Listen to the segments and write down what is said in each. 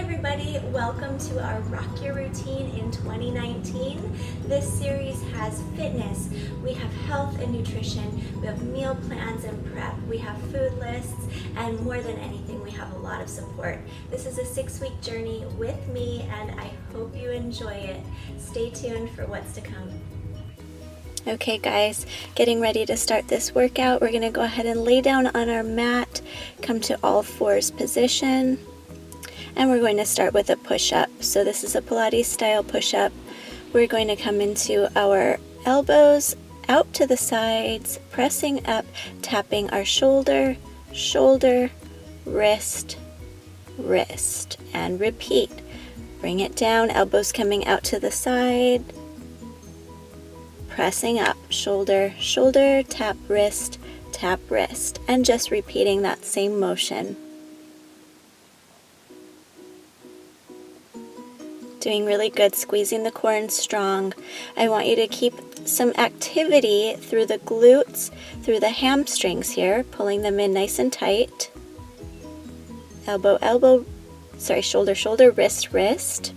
everybody, welcome to our Rock Your Routine in 2019. This series has fitness, we have health and nutrition, we have meal plans and prep, we have food lists, and more than anything, we have a lot of support. This is a 6-week journey with me, and I hope you enjoy it. Stay tuned for what's to come. Okay guys, getting ready to start this workout. We're going to go ahead and lay down on our mat, come to all fours position, and we're going to start with a push-up. So this is a Pilates style push-up. We're going to come into our elbows out to the sides, pressing up, tapping our shoulder, shoulder, wrist, wrist, and repeat. Bring it down, elbows coming out to the side, pressing up, shoulder, shoulder, tap, wrist, and just repeating that same motion. Doing really good, squeezing the core in strong. I want you to keep some activity through the glutes, through the hamstrings here, pulling them in nice and tight. Elbow, elbow, shoulder, shoulder, wrist, wrist.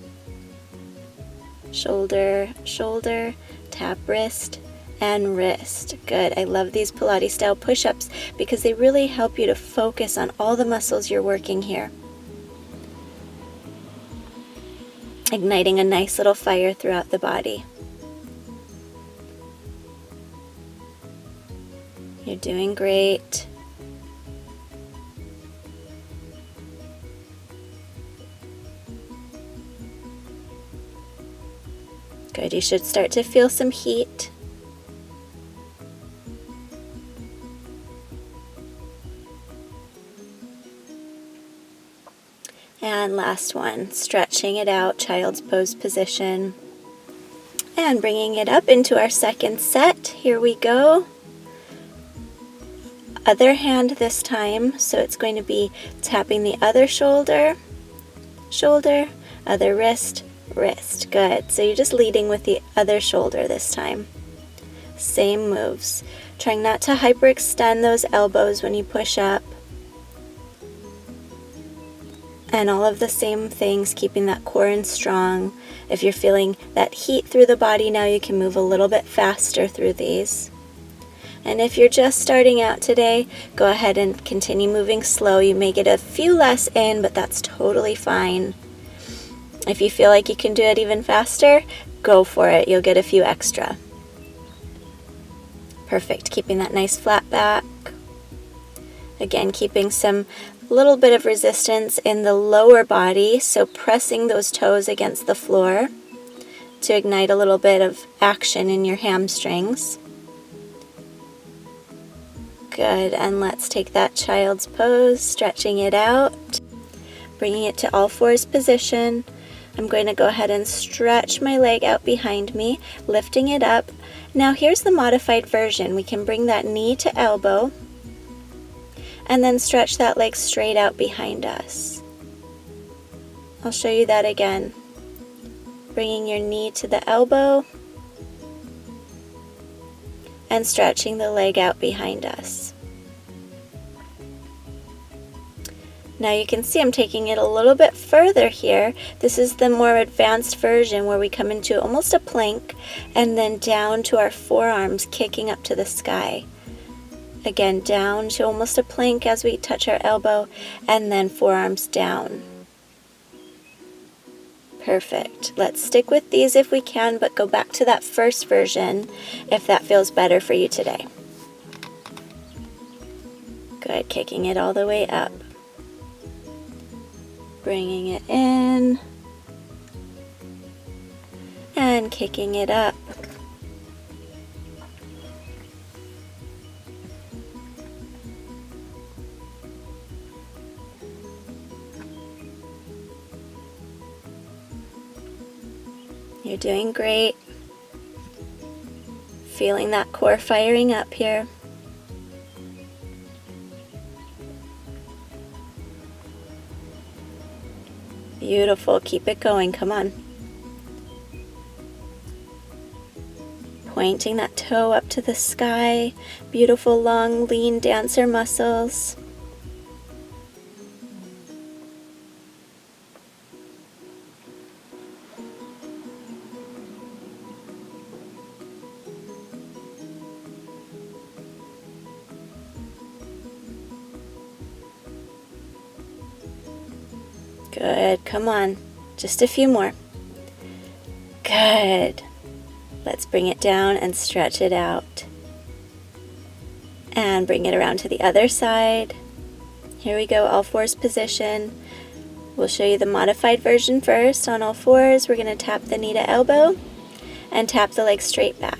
Shoulder, shoulder, tap, wrist, and wrist. Good. I love these Pilates style push-ups because they really help you to focus on all the muscles you're working here. Igniting a nice little fire throughout the body. You're doing great. Good, you should start to feel some heat. And last one, stretching it out, child's pose position. And bringing it up into our second set. Here we go. Other hand this time, so it's going to be tapping the other shoulder, shoulder, other wrist, wrist. Good. So you're just leading with the other shoulder this time. Same moves. Trying not to hyperextend those elbows when you push up. And all of the same things, keeping that core in strong. If you're feeling that heat through the body now, you can move a little bit faster through these. And if you're just starting out today, go ahead and continue moving slow. You may get a few less in, but that's totally fine. If you feel like you can do it even faster, go for it. You'll get a few extra. Perfect. Keeping that nice flat back. Again, keeping some little bit of resistance in the lower body, so pressing those toes against the floor to ignite a little bit of action in your hamstrings. Good, and let's take that child's pose, stretching it out, bringing it to all fours position. I'm going to go ahead and stretch my leg out behind me, lifting it up. Now here's the modified version. We can bring that knee to elbow, and then stretch that leg straight out behind us. I'll show you that again. Bringing your knee to the elbow and stretching the leg out behind us. Now you can see I'm taking it a little bit further here. This is the more advanced version where we come into almost a plank and then down to our forearms kicking up to the sky. Again, down to almost a plank as we touch our elbow, and then forearms down. Perfect. Let's stick with these if we can, but go back to that first version if that feels better for you today. Good, kicking it all the way up. Bringing it in, and kicking it up. You're doing great. Feeling that core firing up here. Beautiful. Keep it going. Come on. Pointing that toe up to the sky. Beautiful, long, lean dancer muscles. Good, come on, just a few more. Good. Let's bring it down and stretch it out. And bring it around to the other side. Here we go, all fours position. We'll show you the modified version first. On all fours, we're going to tap the knee to elbow and tap the leg straight back.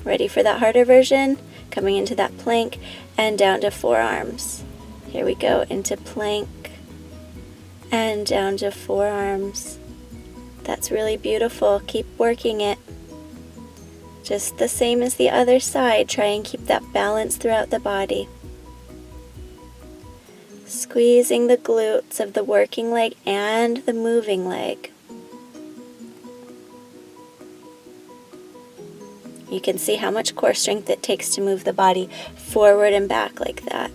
Ready for that harder version? Coming into that plank and down to forearms. Here we go, into plank and down to forearms. That's really beautiful. Keep working it. Just the same as the other side. Try and keep that balance throughout the body. Squeezing the glutes of the working leg and the moving leg. You can see how much core strength it takes to move the body forward and back like that.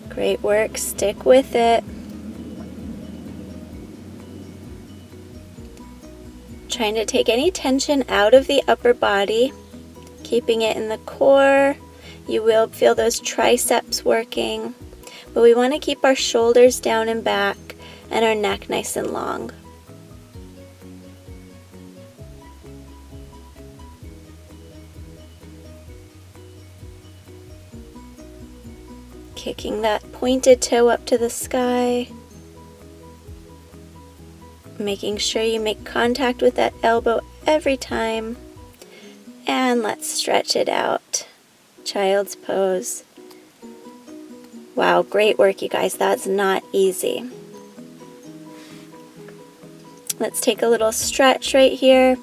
Great work, stick with it. Trying to take any tension out of the upper body, keeping it in the core. You will feel those triceps working, but we want to keep our shoulders down and back and our neck nice and long. Kicking that pointed toe up to the sky. Making sure you make contact with that elbow every time. And let's stretch it out. Child's pose. Wow, great work, you guys. That's not easy. Let's take a little stretch right here,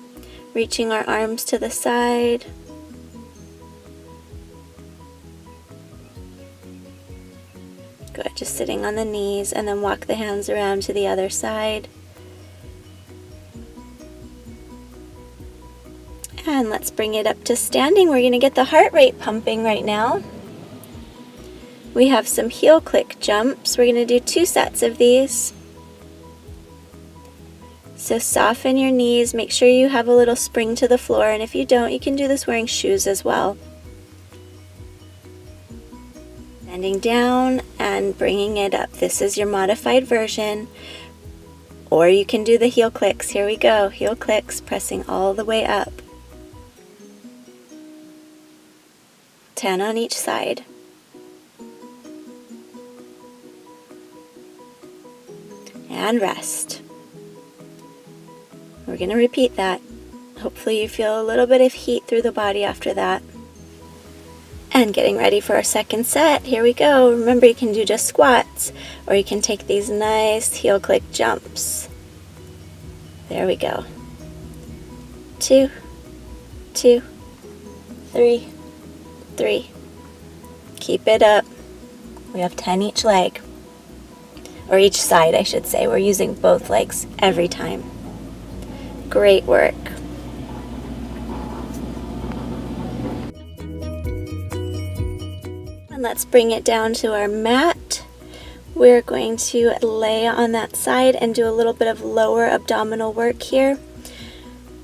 reaching our arms to the side. Good, just sitting on the knees, and then walk the hands around to the other side. And let's bring it up to standing. We're going to get the heart rate pumping right now. We have some heel click jumps. We're going to do 2 sets of these. So soften your knees, make sure you have a little spring to the floor, and if you don't, you can do this wearing shoes as well. Bending down and bringing it up. This is your modified version. Or you can do the heel clicks. Here we go, heel clicks, pressing all the way up. 10 on each side. And rest. We're going to repeat that. Hopefully you feel a little bit of heat through the body after that. And getting ready for our second set. Here we go. Remember, you can do just squats, or you can take these nice heel click jumps. There we go. 2, 2, 3, 3. Keep it up. We have 10 each leg. Or each side, I should say. We're using both legs every time. Great work. And let's bring it down to our mat. We're going to lay on that side and do a little bit of lower abdominal work here.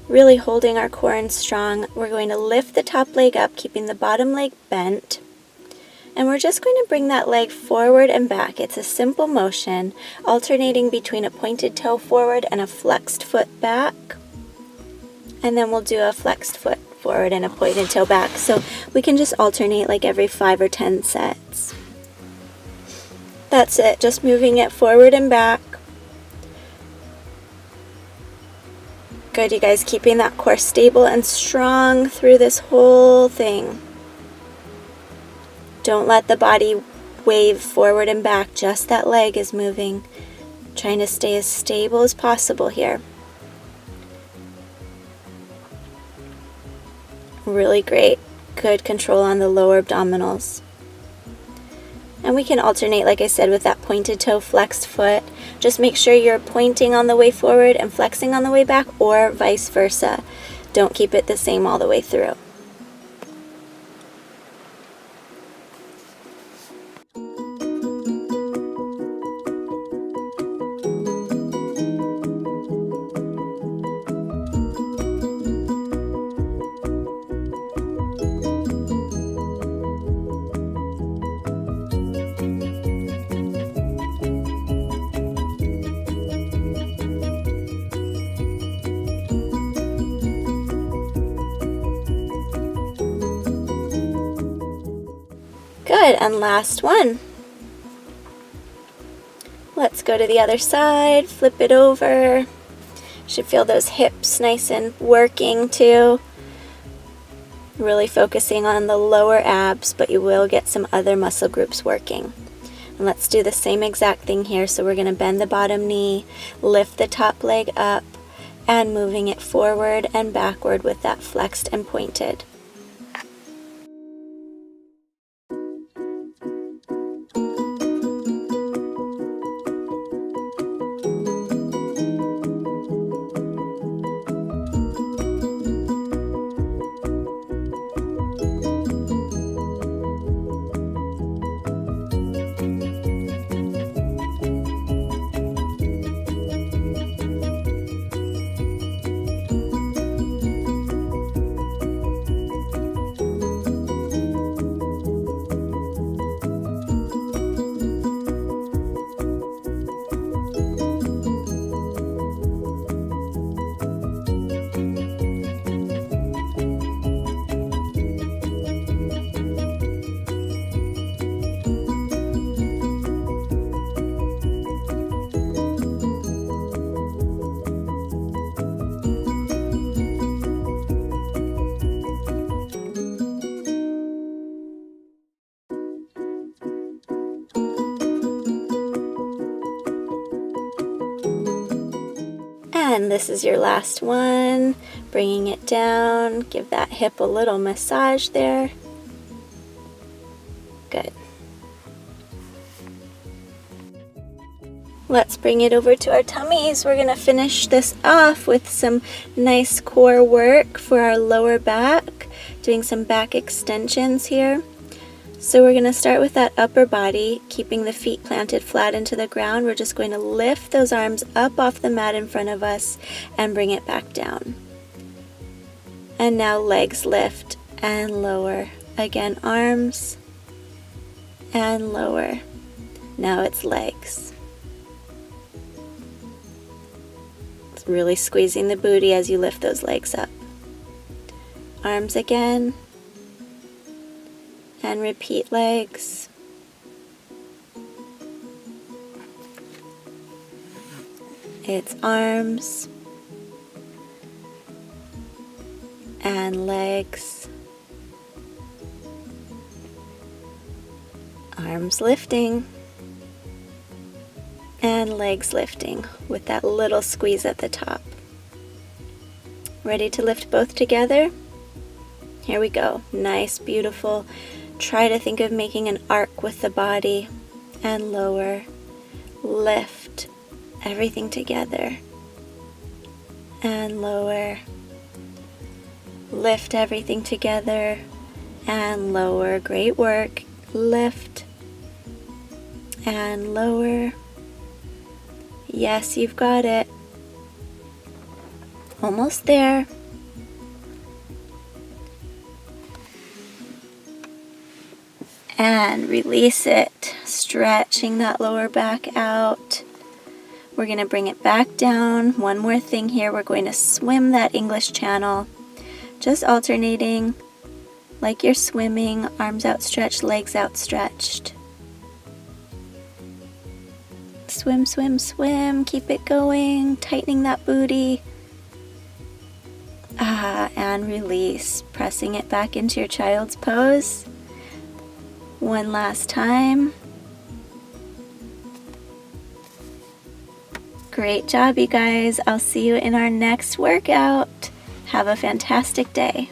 Really holding our core in strong. We're going to lift the top leg up, keeping the bottom leg bent. And we're just going to bring that leg forward and back. It's a simple motion, alternating between a pointed toe forward and a flexed foot back. And then we'll do a flexed foot forward and a pointed toe back. So we can just alternate like every 5 or 10 sets. That's it, just moving it forward and back. Good, you guys, keeping that core stable and strong through this whole thing. Don't let the body wave forward and back, just that leg is moving. Trying to stay as stable as possible here. Really great. Good control on the lower abdominals. And we can alternate, like I said, with that pointed toe, flexed foot. Just make sure you're pointing on the way forward and flexing on the way back, or vice versa. Don't keep it the same all the way through. Good, and last one. Let's go to the other side, flip it over. Should feel those hips nice and working too. Really focusing on the lower abs, but you will get some other muscle groups working. And let's do the same exact thing here. So we're going to bend the bottom knee, lift the top leg up, and moving it forward and backward with that flexed and pointed. And this is your last one, bringing it down, give that hip a little massage there. Good. Let's bring it over to our tummies. We're gonna finish this off with some nice core work for our lower back, doing some back extensions here. So we're going to start with that upper body, keeping the feet planted flat into the ground. We're just going to lift those arms up off the mat in front of us and bring it back down. And now legs lift and lower. Again, arms and lower. Now it's legs. It's really squeezing the booty as you lift those legs up. Arms again. And repeat legs. It's arms and legs. Arms lifting and legs lifting with that little squeeze at the top. Ready to lift both together? Here we go. Nice, beautiful. Try to think of making an arc with the body and lower. Lift everything together and lower. Lift everything together and lower. Great work. Lift and lower. Yes, you've got it. Almost there. And release it, stretching that lower back out. We're going to bring it back down. One more thing here, we're going to swim that English Channel, just alternating like you're swimming, arms outstretched, legs outstretched. Swim, swim, swim, keep it going, tightening that booty. And release, pressing it back into your child's pose. One last time. Great job, you guys. I'll see you in our next workout. Have a fantastic day.